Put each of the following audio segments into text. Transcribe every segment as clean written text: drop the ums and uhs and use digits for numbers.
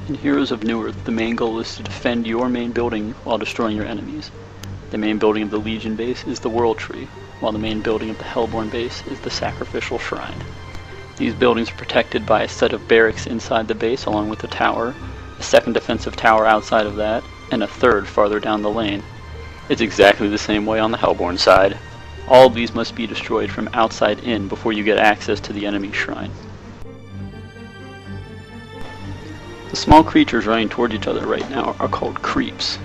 In Heroes of Newerth, the main goal is to defend your main building while destroying your enemies. The main building of the Legion base is the World Tree, while the main building of the Hellborn base is the Sacrificial Shrine. These buildings are protected by a set of barracks inside the base along with a tower, a second defensive tower outside of that, and a third farther down the lane. It's exactly the same way on the Hellborn side. All of these must be destroyed from outside in before you get access to the enemy shrine. The small creatures running towards each other right now are called creeps.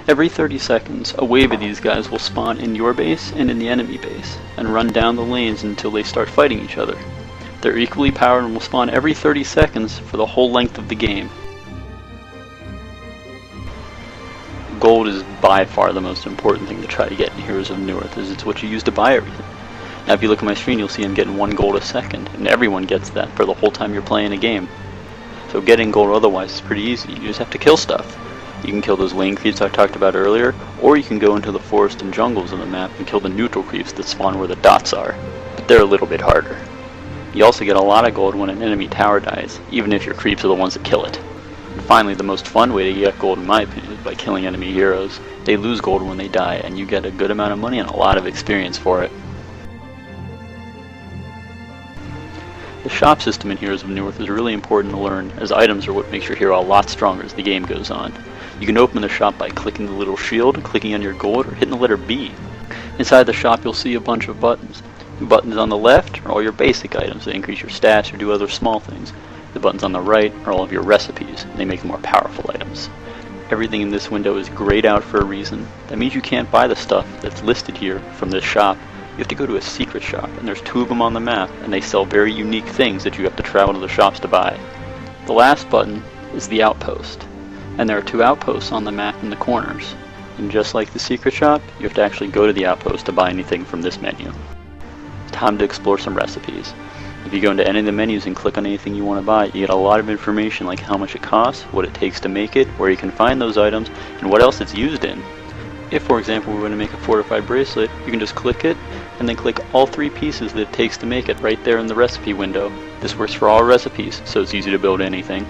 Every 30 seconds, a wave of these guys will spawn in your base and in the enemy base, and run down the lanes until they start fighting each other. They're equally powered and will spawn every 30 seconds for the whole length of the game. Gold is by far the most important thing to try to get in Heroes of Newerth, as it's what you use to buy everything. Now if you look at my screen, you'll see I'm getting 1 gold a second, and everyone gets that for the whole time you're playing a game. So getting gold otherwise is pretty easy. You just have to kill stuff. You can kill those lane creeps I talked about earlier, or you can go into the forest and jungles of the map and kill the neutral creeps that spawn where the dots are. But they're a little bit harder. You also get a lot of gold when an enemy tower dies, even if your creeps are the ones that kill it. And finally, the most fun way to get gold in my opinion is by killing enemy heroes. They lose gold when they die, and you get a good amount of money and a lot of experience for it. The shop system in Heroes of Newerth is really important to learn, as items are what makes your hero a lot stronger as the game goes on. You can open the shop by clicking the little shield, clicking on your gold, or hitting the letter B. Inside the shop you'll see a bunch of buttons. The buttons on the left are all your basic items that increase your stats or do other small things. The buttons on the right are all of your recipes, and they make more powerful items. Everything in this window is grayed out for a reason. That means you can't buy the stuff that's listed here from this shop. You have to go to a secret shop, and there's 2 of them on the map, and they sell very unique things that you have to travel to the shops to buy. The last button is the outpost, and there are 2 outposts on the map in the corners. And just like the secret shop, you have to actually go to the outpost to buy anything from this menu. Time to explore some recipes. If you go into any of the menus and click on anything you want to buy, you get a lot of information like how much it costs, what it takes to make it, where you can find those items, and what else it's used in. If, for example, we're going to make a fortified bracelet, you can just click it, and then click all 3 pieces that it takes to make it right there in the recipe window. This works for all recipes, so it's easy to build anything.